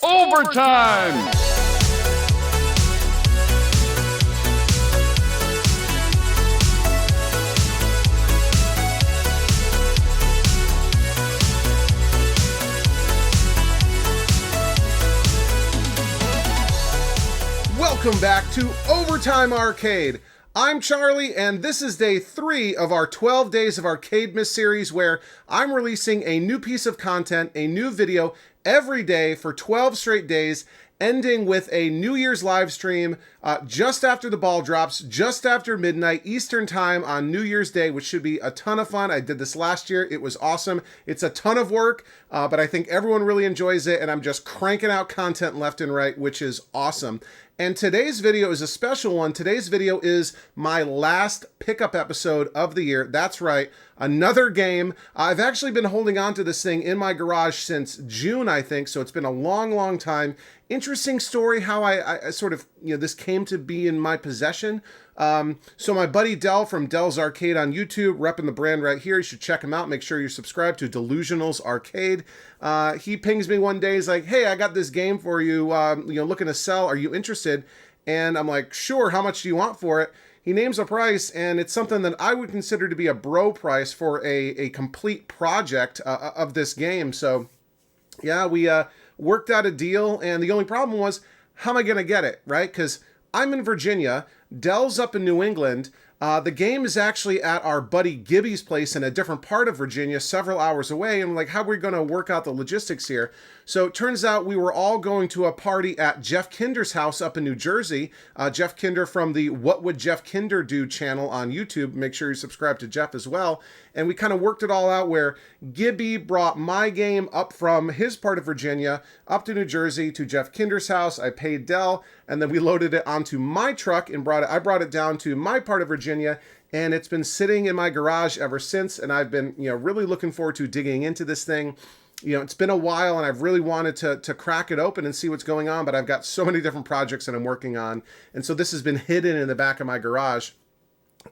Overtime! Welcome back to Overtime Arcade. I'm Charlie, and this is day 3 of our 12 Days of Arcademas series, where I'm releasing a new piece of content, a new video, every day for 12 straight days, ending with a New Year's live stream just after the ball drops, just after midnight Eastern time on New Year's Day, which should be a ton of fun. I did this last year. It was awesome. It's a ton of work, but I think everyone really enjoys it, and I'm just cranking out content left and right, which is awesome. And today's video is a special one. Today's video is my last pickup episode of the year. That's right, another game. I've actually been holding on to this thing in my garage since June, I think, so it's been a long, long time. Interesting story how I sort of, this came to be in my possession. So my buddy Dell from Dell's Arcade on YouTube, repping the brand right here. You should check him out. Make sure you're subscribed to Delusional's Arcade. He pings me one day. He's like, hey, I got this game for you, looking to sell. Are you interested? And I'm like, sure. How much do you want for it? He names a price, and it's something that I would consider to be a bro price for a complete project of this game. So yeah, we worked out a deal, and the only problem was, how am I going to get it, right? Because I'm in Virginia, Dell's up in New England. The game is actually at our buddy Gibby's place in a different part of Virginia, several hours away. And like, how are we going to work out the logistics here? So it turns out we were all going to a party at Jeff Kinder's house up in New Jersey. Jeff Kinder from the What Would Jeff Kinder Do channel on YouTube. Make sure you subscribe to Jeff as well. And we kind of worked it all out where Gibby brought my game up from his part of Virginia up to New Jersey to Jeff Kinder's house. I paid Dell, and then we loaded it onto my truck and I brought it down to my part of Virginia, and it's been sitting in my garage ever since. And I've been, really looking forward to digging into this thing. It's been a while, and I've really wanted to crack it open and see what's going on, but I've got so many different projects that I'm working on. And so this has been hidden in the back of my garage.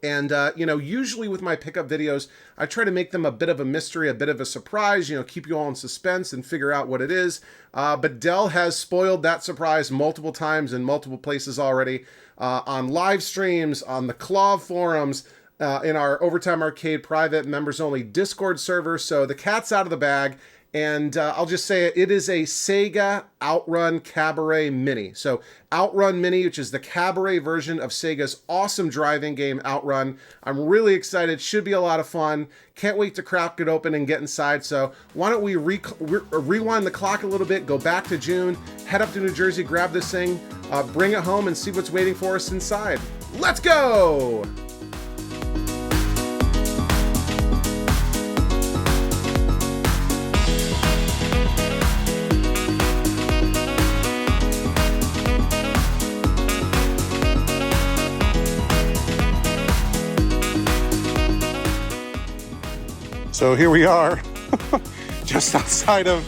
And, usually with my pickup videos, I try to make them a bit of a mystery, a bit of a surprise, keep you all in suspense and figure out what it is. But Dell has spoiled that surprise multiple times in multiple places already, on live streams, on the Claw forums, in our Overtime Arcade private members-only Discord server. So the cat's out of the bag. And I'll just say it is a Sega Out Run Cabaret Mini. So Out Run Mini, which is the cabaret version of Sega's awesome driving game Out Run. I'm really excited. Should be a lot of fun. Can't wait to crack it open and get inside. So why don't we rewind the clock a little bit, go back to June, head up to New Jersey, grab this thing, bring it home, and see what's waiting for us inside. Let's go! So here we are, just outside of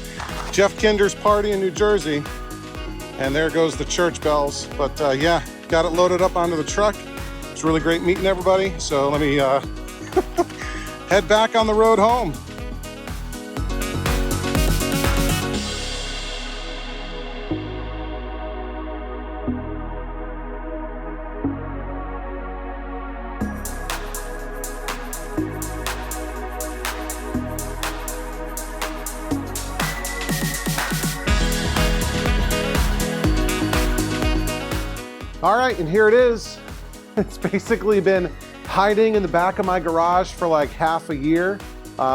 Jeff Kinder's party in New Jersey. And there goes the church bells. But yeah, got it loaded up onto the truck. It's really great meeting everybody. So let me head back on the road home. All right, and here it is. It's basically been hiding in the back of my garage for like half a year,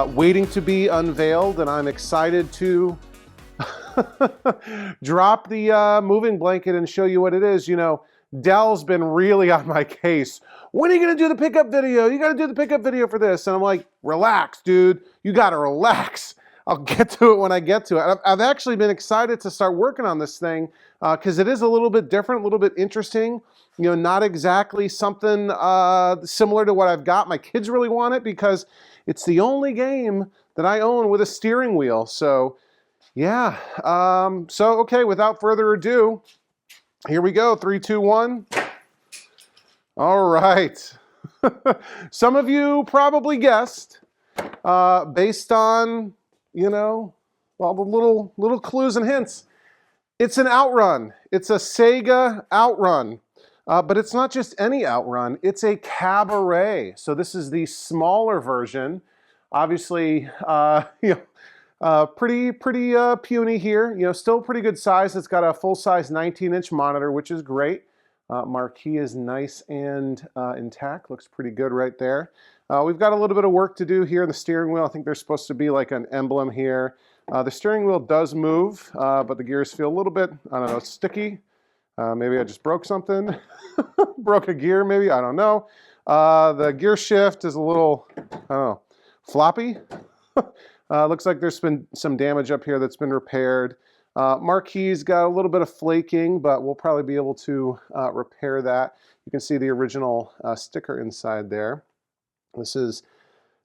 waiting to be unveiled, and I'm excited to drop the moving blanket and show you what it is. Dell's been really on my case. When are you gonna do the pickup video? You gotta do the pickup video for this. And I'm like, relax, dude. You gotta relax. I'll get to it when I get to it. I've actually been excited to start working on this thing because it is a little bit different, a little bit interesting. Not exactly something similar to what I've got. My kids really want it because it's the only game that I own with a steering wheel. So yeah, okay, without further ado, here we go, 3, 2, 1. All right. Some of you probably guessed, based on, well, the little clues and hints. It's an Outrun. It's a Sega Out Run. But it's not just any Outrun, it's a Cabaret. So this is the smaller version. Obviously, pretty puny here. Still pretty good size. It's got a full-size 19-inch monitor, which is great. Marquee is nice and intact. Looks pretty good right there. We've got a little bit of work to do here in the steering wheel. I think there's supposed to be like an emblem here. The steering wheel does move, but the gears feel a little bit, I don't know, sticky. Maybe I just broke something. Broke a gear, maybe, I don't know. The gear shift is a little, I don't know, floppy. Looks like there's been some damage up here that's been repaired. Marquee's got a little bit of flaking, but we'll probably be able to repair that. You can see the original sticker inside there. This is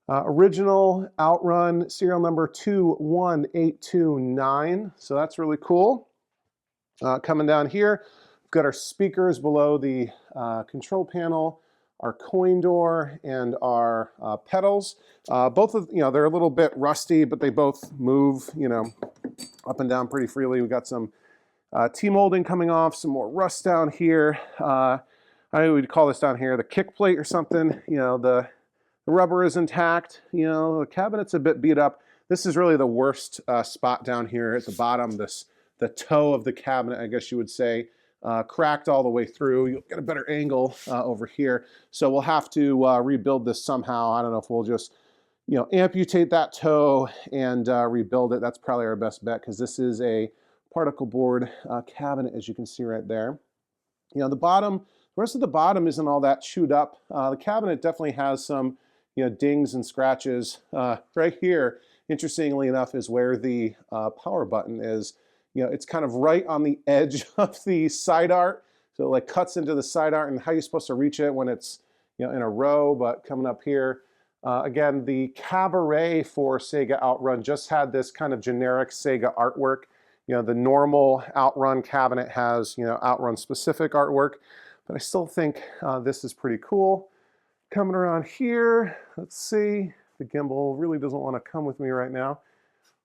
original Outrun serial number 21829. So that's really cool. Coming down here, we've got our speakers below the control panel, our coin door, and our pedals. Both of, they're a little bit rusty, but they both move, up and down pretty freely. We've got some T-molding coming off, some more rust down here. I know we'd call this down here the kick plate or something. The rubber is intact. The cabinet's a bit beat up. This is really the worst spot down here at the bottom. The toe of the cabinet, I guess you would say, cracked all the way through. You'll get a better angle over here. So we'll have to rebuild this somehow. I don't know if we'll just, amputate that toe and rebuild it. That's probably our best bet, because this is a particle board cabinet, as you can see right there. The rest of the bottom isn't all that chewed up. The cabinet definitely has some, dings and scratches. Right here, interestingly enough, is where the power button is. It's kind of right on the edge of the side art. So it like cuts into the side art, and how you're supposed to reach it when it's, in a row. But coming up here, again, the Cabaret for Sega Outrun just had this kind of generic Sega artwork. The normal Outrun cabinet has, Outrun specific artwork, but I still think this is pretty cool. Coming around here, let's see, the gimbal really doesn't want to come with me right now.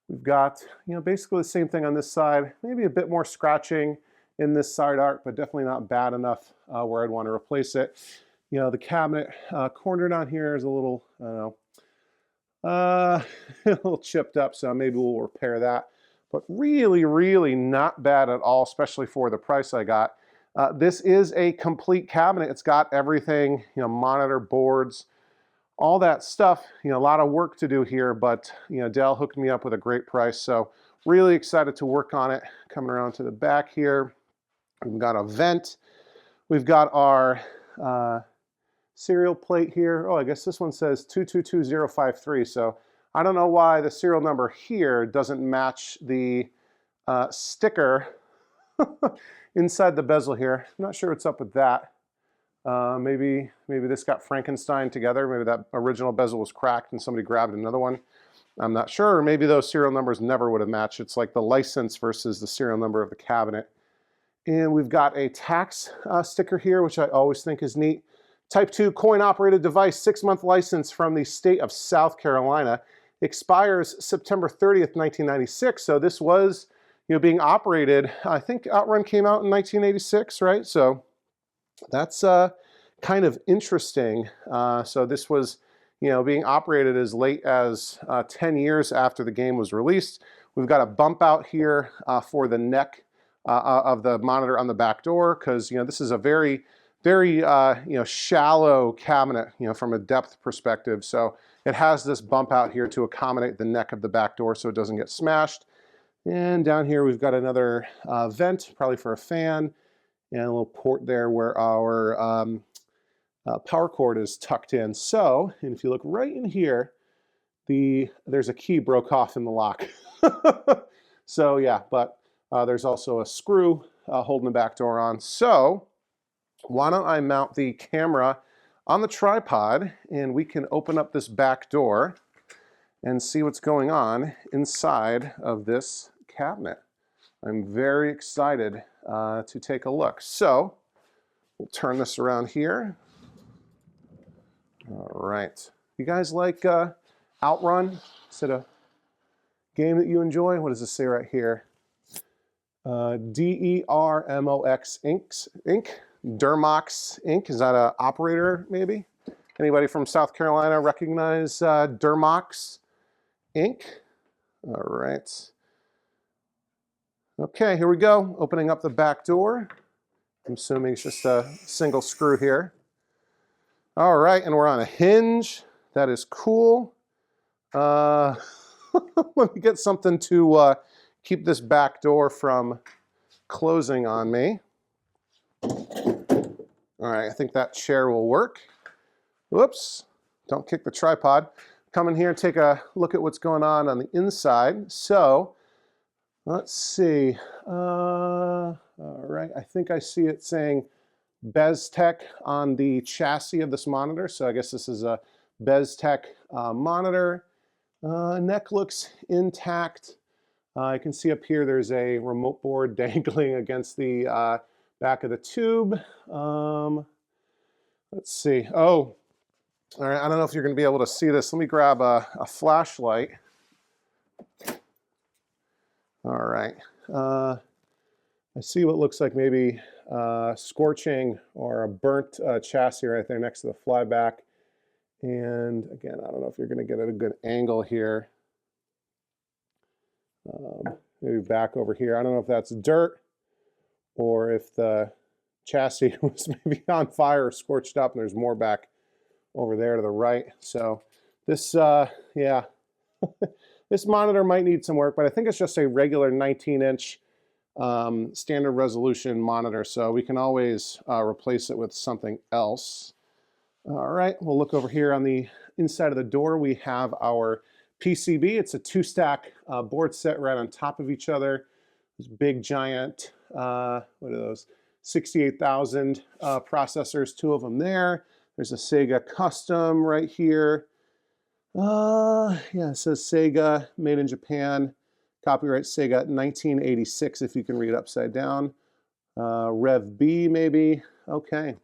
We've got, basically the same thing on this side, maybe a bit more scratching in this side art, but definitely not bad enough where I'd want to replace it. The cabinet corner down here is a little, I don't know, a little chipped up, so maybe we'll repair that. But really, really not bad at all, especially for the price I got. This is a complete cabinet. It's got everything, monitor, boards, all that stuff. A lot of work to do here, but Dell hooked me up with a great price, so really excited to work on it. Coming around to the back here, we've got a vent. We've got our serial plate here. Oh, I guess this one says 222053, so I don't know why the serial number here doesn't match the sticker inside the bezel here. I'm not sure what's up with that. Maybe this got Frankenstein together. Maybe that original bezel was cracked and somebody grabbed another one. I'm not sure. Or maybe those serial numbers never would have matched. It's like the license versus the serial number of the cabinet. And we've got a tax sticker here, which I always think is neat. Type 2 coin-operated device, 6-month license from the state of South Carolina. Expires September 30th, 1996. So this was, being operated. I think Outrun came out in 1986, right? So that's kind of interesting. So this was, being operated as late as 10 years after the game was released. We've got a bump out here for the neck of the monitor on the back door, because this is a very shallow cabinet, from a depth perspective. So it has this bump out here to accommodate the neck of the back door so it doesn't get smashed. And down here we've got another vent, probably for a fan, and a little port there where our power cord is tucked in. So, and if you look right in here, there's a key broke off in the lock. So yeah, but there's also a screw holding the back door on. So why don't I mount the camera on the tripod, and we can open up this back door and see what's going on inside of this cabinet. I'm very excited to take a look. So we'll turn this around here. All right. You guys like Outrun? Is it a game that you enjoy? What does this say right here? DERMOX Inc. Dermox Inc. Is that an operator, maybe? Anybody from South Carolina recognize Dermox Inc.? All right. Okay, here we go. Opening up the back door. I'm assuming it's just a single screw here. All right, and we're on a hinge. That is cool. Let me get something to keep this back door from closing on me. All right, I think that chair will work. Whoops, don't kick the tripod. Come in here and take a look at what's going on the inside. So, let's see. All right, I think I see it saying BezTech on the chassis of this monitor. So I guess this is a BezTech monitor. Neck looks intact. I can see up here there's a remote board dangling against the back of the tube. Let's see. Oh, all right. I don't know if you're going to be able to see this. Let me grab a flashlight. All right. I see what looks like maybe scorching or a burnt chassis right there next to the flyback. And again, I don't know if you're going to get a good angle here. Maybe back over here. I don't know if that's dirt or if the chassis was maybe on fire or scorched up and there's more back over there to the right. So this, yeah, this monitor might need some work, but I think it's just a regular 19-inch standard resolution monitor, so we can always replace it with something else. All right, we'll look over here on the inside of the door. We have our PCB. It's a two-stack board set right on top of each other. Those big giant, what are those? 68,000 processors, two of them there. There's a Sega Custom right here. Yeah, it says Sega, made in Japan. Copyright Sega 1986, if you can read upside down. Rev B, maybe. Okay.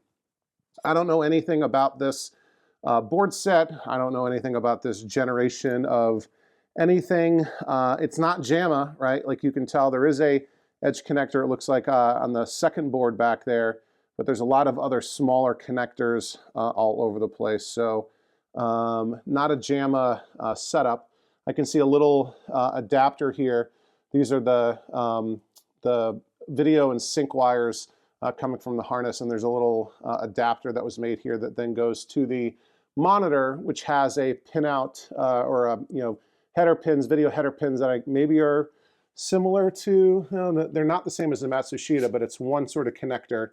I don't know anything about this board set. I don't know anything about this generation of anything. It's not JAMA, right? Like you can tell, there is a edge connector, it looks like, on the second board back there, but there's a lot of other smaller connectors all over the place. So not a JAMA setup. I can see a little adapter here. These are the video and sync wires coming from the harness, and there's a little adapter that was made here that then goes to the monitor, which has a pinout or a, header pins, video header pins that maybe are similar to, they're not the same as the Matsushita, but it's one sort of connector,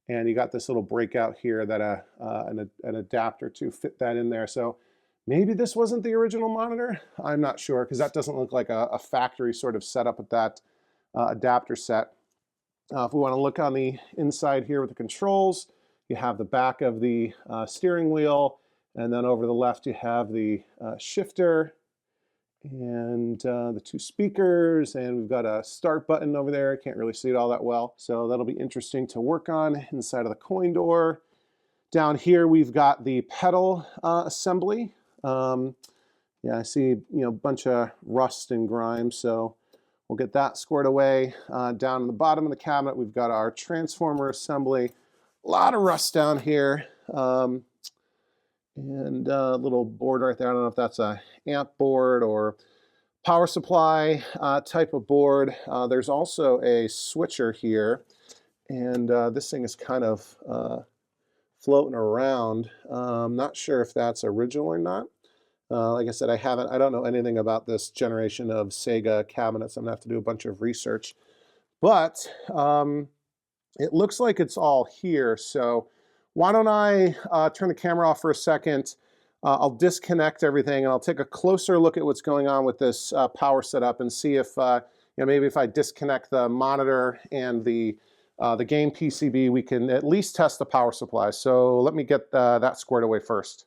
and you got this little breakout here that an adapter to fit that in there. So maybe this wasn't the original monitor. I'm not sure, because that doesn't look like a factory sort of setup with that adapter set. If we want to look on the inside here with the controls, you have the back of the steering wheel, and then over to the left you have the shifter and the two speakers, and we've got a start button over there. Can't really see it all that well, so that'll be interesting to work on inside of the coin door. Down here we've got the pedal assembly. Yeah, I see a bunch of rust and grime, so we'll get that squared away. Down in the bottom of the cabinet we've got our transformer assembly. A lot of rust down here. And a little board right there. I don't know if that's a amp board or power supply type of board. There's also a switcher here, and this thing is kind of floating around. I'm not sure if that's original or not. Like I said, I don't know anything about this generation of Sega cabinets. I'm gonna have to do a bunch of research, but it looks like it's all here. So why don't I turn the camera off for a second. I'll disconnect everything and I'll take a closer look at what's going on with this power setup and see if maybe if I disconnect the monitor and the game PCB, we can at least test the power supply. So let me get that squared away first.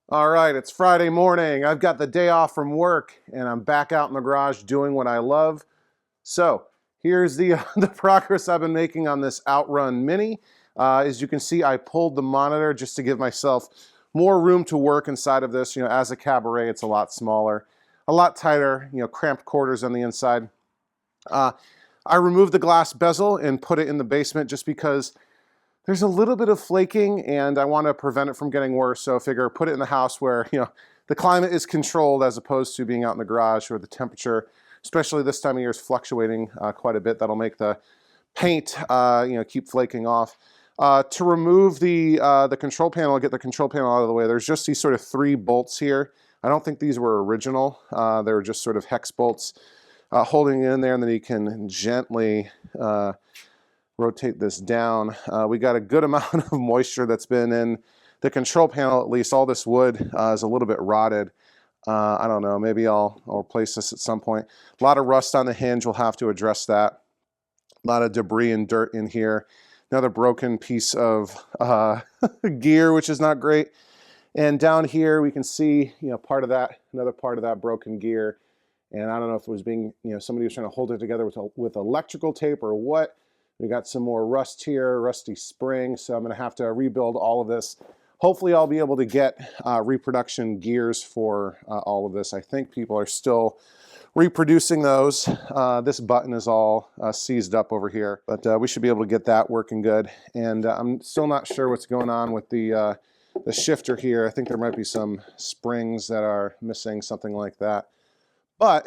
All right, it's Friday morning. I've got the day off from work and I'm back out in the garage doing what I love. So here's the progress I've been making on this Outrun Mini. As you can see, I pulled the monitor just to give myself more room to work inside of this. As a cabaret, it's a lot smaller. a lot tighter, you know, cramped quarters on the inside. I removed the glass bezel and put it in the basement just because there's a little bit of flaking and I want to prevent it from getting worse. So I figure put it in the house where, you know, the climate is controlled as opposed to being out in the garage where the temperature, especially this time of year, is fluctuating quite a bit. That'll make the paint, you know, keep flaking off. To remove the control panel, get the control panel out of the way, there's just these sort of 3 bolts here. I don't think these were original. They were just sort of hex bolts holding it in there, and then you can gently rotate this down. We got a good amount of moisture that's been in the control panel, at least. All this wood is a little bit rotted. I don't know, maybe I'll replace this at some point. A lot of rust on the hinge, we'll have to address that. A lot of debris and dirt in here. Another broken piece of gear, which is not great. And down here we can see, you know, part of that, another part of that broken gear. And I don't know if it was being, you know, somebody was trying to hold it together with electrical tape or what. We got some more rust here, rusty spring. So I'm going to have to rebuild all of this. Hopefully I'll be able to get reproduction gears for all of this. I think people are still reproducing those. This button is all seized up over here, but we should be able to get that working good. And I'm still not sure what's going on with the shifter here. I think there might be some springs that are missing, something like that. But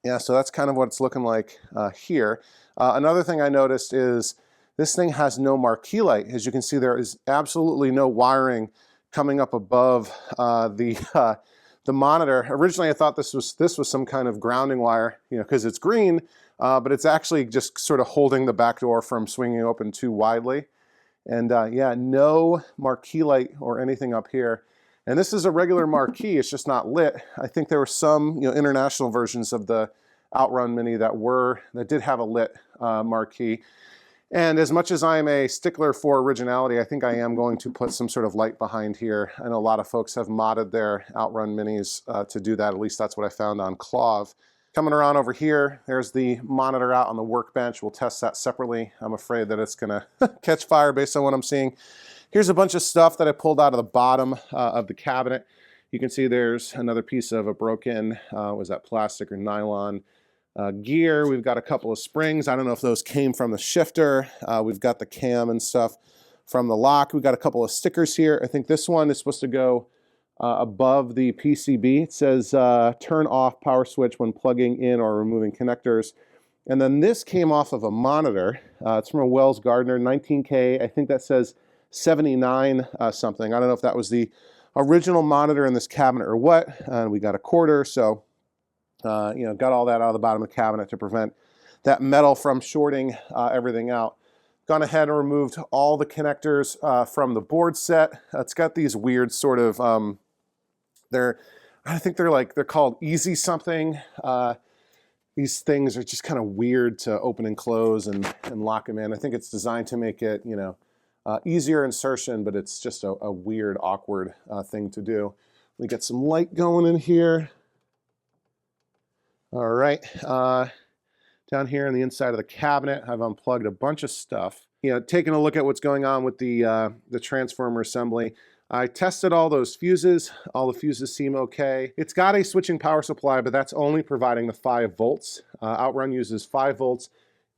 yeah, so that's kind of what it's looking like here. Another thing I noticed is this thing has no marquee light. As you can see, there is absolutely no wiring coming up above the monitor. Originally, I thought this was some kind of grounding wire, you know, because it's green, but it's actually just sort of holding the back door from swinging open too widely. And yeah, no marquee light or anything up here. And this is a regular marquee, it's just not lit. I think there were some, you know, international versions of the Outrun Mini that did have a lit marquee. And as much as I'm a stickler for originality, I think I am going to put some sort of light behind here. I know a lot of folks have modded their Outrun Minis to do that. At least that's what I found on Clove. Coming around over here, there's the monitor out on the workbench. We'll test that separately. I'm afraid that it's gonna catch fire based on what I'm seeing. Here's a bunch of stuff that I pulled out of the bottom of the cabinet. You can see there's another piece of a broken, was that plastic or nylon gear. We've got a couple of springs. I don't know if those came from the shifter. We've got the cam and stuff from the lock. We've got a couple of stickers here. I think this one is supposed to go above the PCB. It says turn off power switch when plugging in or removing connectors. And then this came off of a monitor. It's from a Wells Gardner 19K. I think that says 79 something. I don't know if that was the original monitor in this cabinet or what. We got a quarter, so you know, got all that out of the bottom of the cabinet to prevent that metal from shorting everything out. Gone ahead and removed all the connectors from the board set. It's got these weird sort of, I think they're called easy something. These things are just kind of weird to open and close and lock them in. I think it's designed to make it, you know, easier insertion, but it's just a weird, awkward thing to do. We get some light going in here. All right, down here on the inside of the cabinet, I've unplugged a bunch of stuff. You know, taking a look at what's going on with the transformer assembly. I tested all those fuses. All the fuses seem okay. It's got a switching power supply, but that's only providing the 5 volts. Outrun uses 5 volts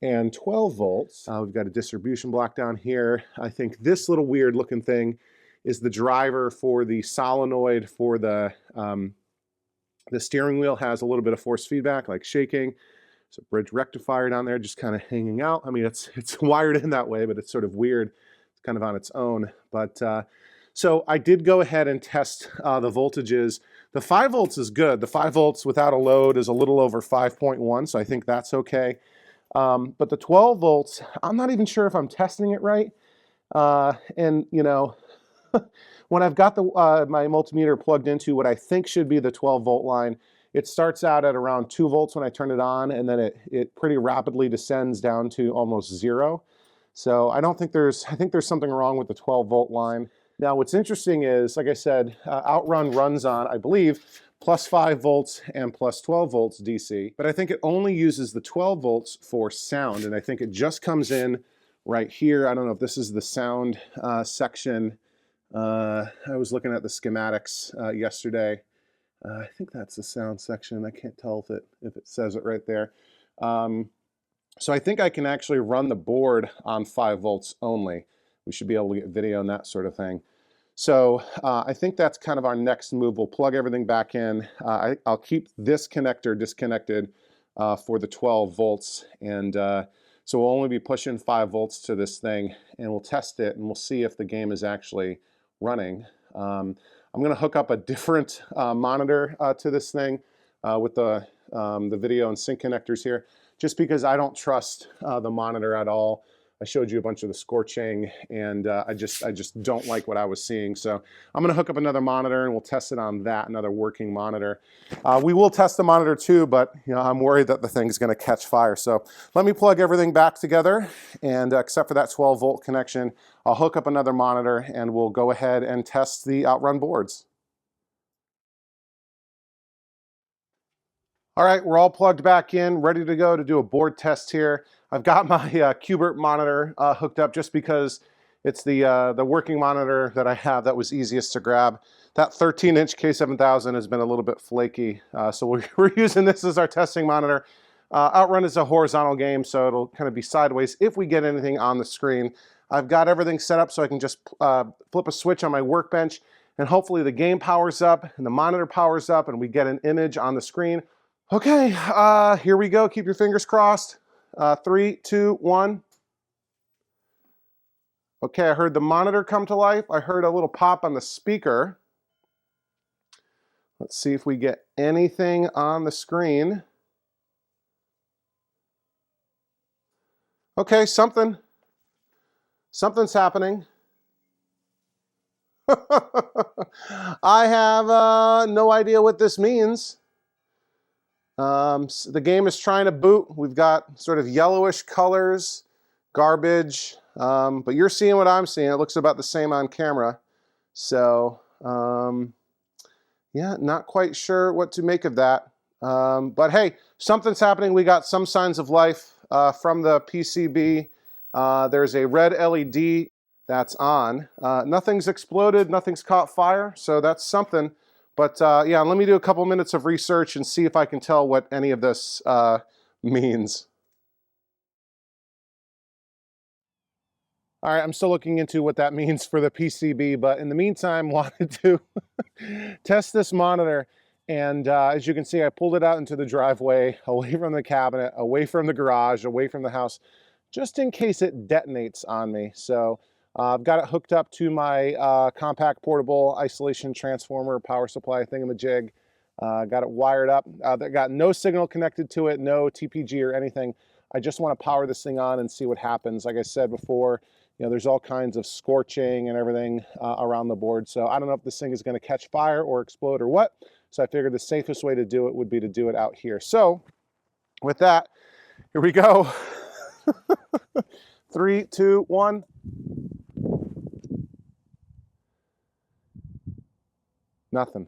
and 12 volts. We've got a distribution block down here. I think this little weird looking thing is the driver for the solenoid for the steering wheel. Has a little bit of force feedback, like shaking. There's a bridge rectifier down there just kind of hanging out. I mean, it's wired in that way, but it's sort of weird. It's kind of on its own. But so I did go ahead and test the voltages. The 5 volts is good. The 5 volts without a load is a little over 5.1, so I think that's okay. But the 12 volts, I'm not even sure if I'm testing it right. And you know, when I've got my multimeter plugged into what I think should be the 12 volt line, it starts out at around 2 volts when I turn it on, and then it pretty rapidly descends down to almost 0. So I think there's something wrong with the 12 volt line. Now what's interesting is, like I said, Outrun runs on, I believe, plus 5 volts and plus 12 volts DC, but I think it only uses the 12 volts for sound, and I think it just comes in right here. I don't know if this is the sound section. I was looking at the schematics yesterday. I think that's the sound section. I can't tell if it says it right there. So I think I can actually run the board on 5 volts only. We should be able to get video and that sort of thing. So I think that's kind of our next move. We'll plug everything back in. I'll keep this connector disconnected for the 12 volts. And so we'll only be pushing 5 volts to this thing, and we'll test it, and we'll see if the game is actually running. I'm going to hook up a different monitor to this thing with the video and sync connectors here, just because I don't trust the monitor at all. I showed you a bunch of the scorching, and I just don't like what I was seeing. So I'm going to hook up another monitor, and we'll test it on that, another working monitor. We will test the monitor too, but I'm worried that the thing's going to catch fire. So let me plug everything back together, and except for that 12-volt connection, I'll hook up another monitor, and we'll go ahead and test the Outrun boards. All right, we're all plugged back in, ready to go to do a board test here. I've got my Qbert monitor hooked up just because it's the working monitor that I have that was easiest to grab. That 13-inch K7000 has been a little bit flaky, so we're using this as our testing monitor. Outrun is a horizontal game, so it'll kind of be sideways if we get anything on the screen. I've got everything set up so I can just flip a switch on my workbench, and hopefully the game powers up and the monitor powers up and we get an image on the screen. Okay, here we go. Keep your fingers crossed. 3, 2, 1. Okay, I heard the monitor come to life. I heard a little pop on the speaker. Let's see if we get anything on the screen. Okay, something's happening. I have no idea what this means. The game is trying to boot. We've got sort of yellowish colors, garbage, but you're seeing what I'm seeing. It looks about the same on camera. So, yeah, not quite sure what to make of that. But hey, something's happening. We got some signs of life from the PCB. There's a red LED that's on. Nothing's exploded, nothing's caught fire, so that's something. But yeah, let me do a couple minutes of research and see if I can tell what any of this means. All right, I'm still looking into what that means for the PCB, but in the meantime, wanted to test this monitor. And as you can see, I pulled it out into the driveway, away from the cabinet, away from the garage, away from the house, just in case it detonates on me. So I've got it hooked up to my compact portable isolation transformer power supply thingamajig. Got it wired up. Got no signal connected to it, no TPG or anything. I just want to power this thing on and see what happens. Like I said before, you know, there's all kinds of scorching and everything around the board. So I don't know if this thing is going to catch fire or explode or what. So I figured the safest way to do it would be to do it out here. So with that, here we go. 3, 2, 1. Nothing.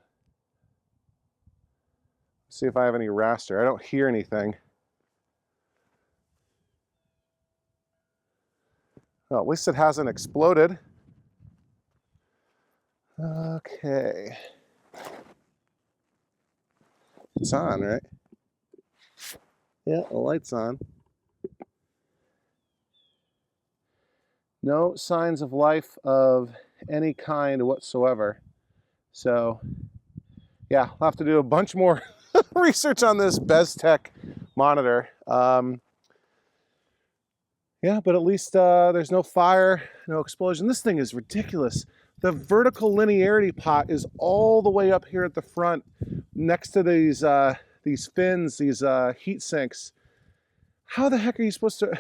See if I have any raster. I don't hear anything. Well, at least it hasn't exploded. Okay. It's on, right? Yeah, the light's on. No signs of life of any kind whatsoever. So, yeah, I'll have to do a bunch more research on this BezTech monitor. Yeah, but at least there's no fire, no explosion. This thing is ridiculous. The vertical linearity pot is all the way up here at the front, next to these fins, these heat sinks. How the heck are you supposed to?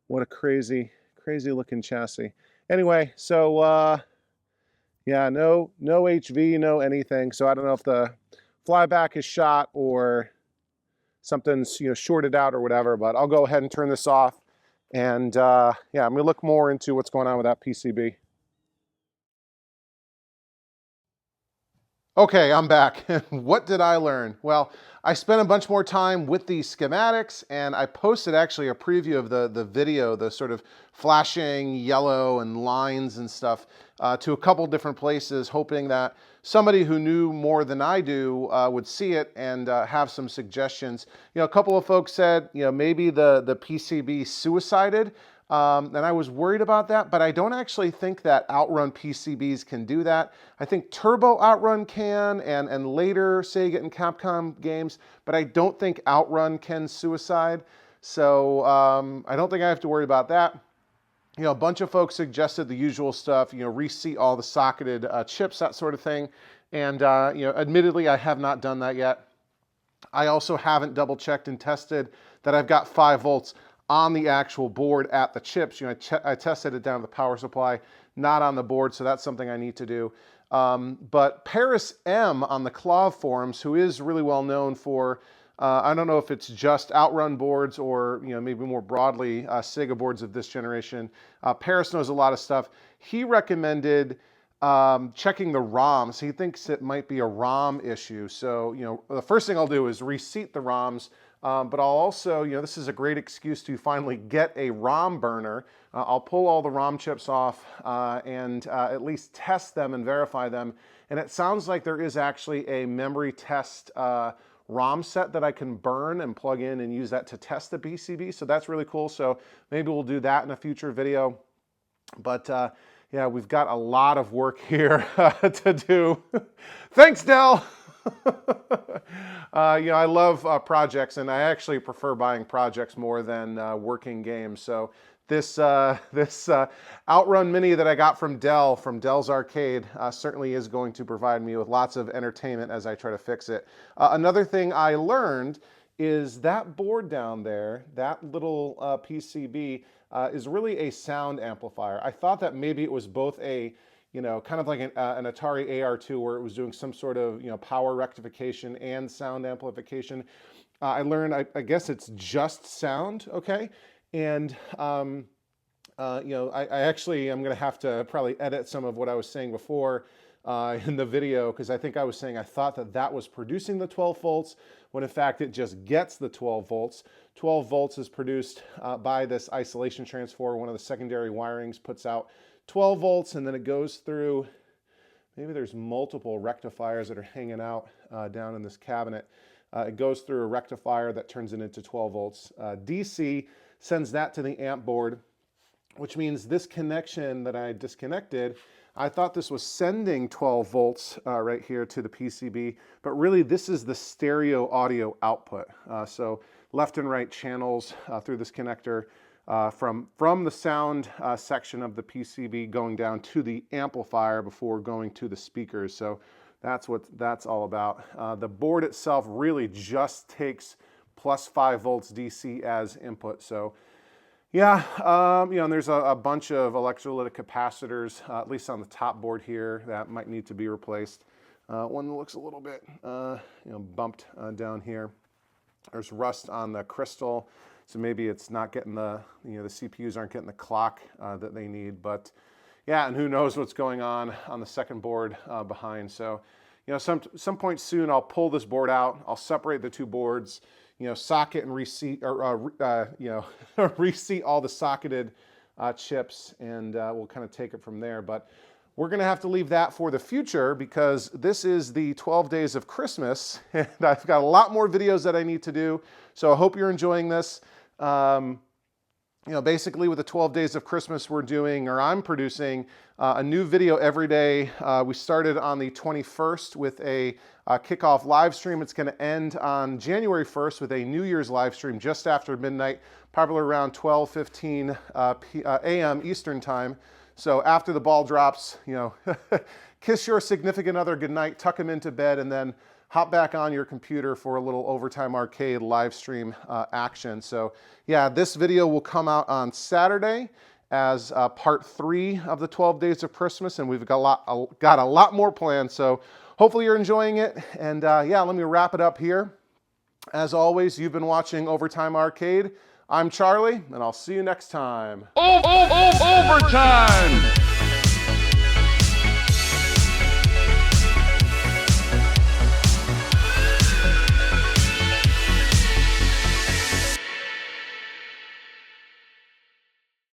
What a crazy looking chassis. Anyway, so yeah, no HV, no anything. So I don't know if the flyback is shot or something's, you know, shorted out or whatever, but I'll go ahead and turn this off. And yeah, I'm gonna look more into what's going on with that PCB. Okay, I'm back. What did I learn? Well, I spent a bunch more time with the schematics, and I posted actually a preview of the video, the sort of flashing yellow and lines and stuff, to a couple different places, hoping that somebody who knew more than I do would see it and have some suggestions. You know, a couple of folks said, you know, maybe the PCB suicided. And I was worried about that, but I don't actually think that Outrun PCBs can do that. I think Turbo Outrun can, and later Sega and Capcom games, but I don't think Outrun can suicide. So I don't think I have to worry about that. You know, a bunch of folks suggested the usual stuff, you know, reseat all the socketed chips, that sort of thing. And, you know, admittedly, I have not done that yet. I also haven't double checked and tested that I've got 5 volts on the actual board at the chips. You know, I tested it down to the power supply, not on the board, so that's something I need to do. But Paris M on the Clav forums, who is really well known for, I don't know if it's just Outrun boards or, you know, maybe more broadly Sega boards of this generation. Paris knows a lot of stuff. He recommended checking the ROMs. He thinks it might be a ROM issue. So, you know, the first thing I'll do is reseat the ROMs. But I'll also, you know, this is a great excuse to finally get a ROM burner. I'll pull all the ROM chips off and at least test them and verify them. And it sounds like there is actually a memory test ROM set that I can burn and plug in and use that to test the PCB. So that's really cool. So maybe we'll do that in a future video. But yeah, we've got a lot of work here to do. Thanks, Dell. You know, I love projects, and I actually prefer buying projects more than working games. So this Outrun Mini that I got from Dell's Arcade, certainly is going to provide me with lots of entertainment as I try to fix it. Another thing I learned is that board down there, that little PCB, is really a sound amplifier. I thought that maybe it was both a, you know, kind of like an Atari AR2 where it was doing some sort of, you know, power rectification and sound amplification. I learned, I guess it's just sound, okay? And, you know, I actually am going to have to probably edit some of what I was saying before in the video, because I think I was saying I thought that that was producing the 12 volts, when in fact it just gets the 12 volts. 12 volts is produced by this isolation transformer. One of the secondary wirings puts out 12 volts, and then it goes through, maybe there's multiple rectifiers that are hanging out down in this cabinet. It goes through a rectifier that turns it into 12 volts. DC sends that to the amp board, which means this connection that I disconnected, I thought this was sending 12 volts right here to the PCB, but really this is the stereo audio output. So left and right channels through this connector. From the sound section of the PCB going down to the amplifier before going to the speakers. So that's what that's all about. The board itself really just takes plus 5 volts DC as input. So yeah, you know, and there's a bunch of electrolytic capacitors, at least on the top board here, that might need to be replaced. One that looks a little bit, you know, bumped down here. There's rust on the crystal. So maybe it's not getting the, you know, the CPUs aren't getting the clock that they need. But yeah, and who knows what's going on the second board behind. So, you know, some point soon I'll pull this board out. I'll separate the two boards, you know, socket and reseat, or you know, reseat all the socketed chips, and we'll kind of take it from there. But we're going to have to leave that for the future, because this is the 12 days of Christmas, and I've got a lot more videos that I need to do. So I hope you're enjoying this. You know, basically with the 12 days of Christmas, we're doing, or I'm producing a new video every day. We started on the 21st with a kickoff live stream. It's going to end on January 1st with a New Year's live stream just after midnight, probably around 12:15 a.m. Eastern time. So after the ball drops, you know, kiss your significant other goodnight, tuck them into bed, and then hop back on your computer for a little Overtime Arcade live stream action. So yeah, this video will come out on Saturday as part 3 of the 12 days of Christmas, and we've got a lot more planned. So hopefully you're enjoying it. And yeah, let me wrap it up here. As always, you've been watching Overtime Arcade. I'm Charlie, and I'll see you next time. Overtime!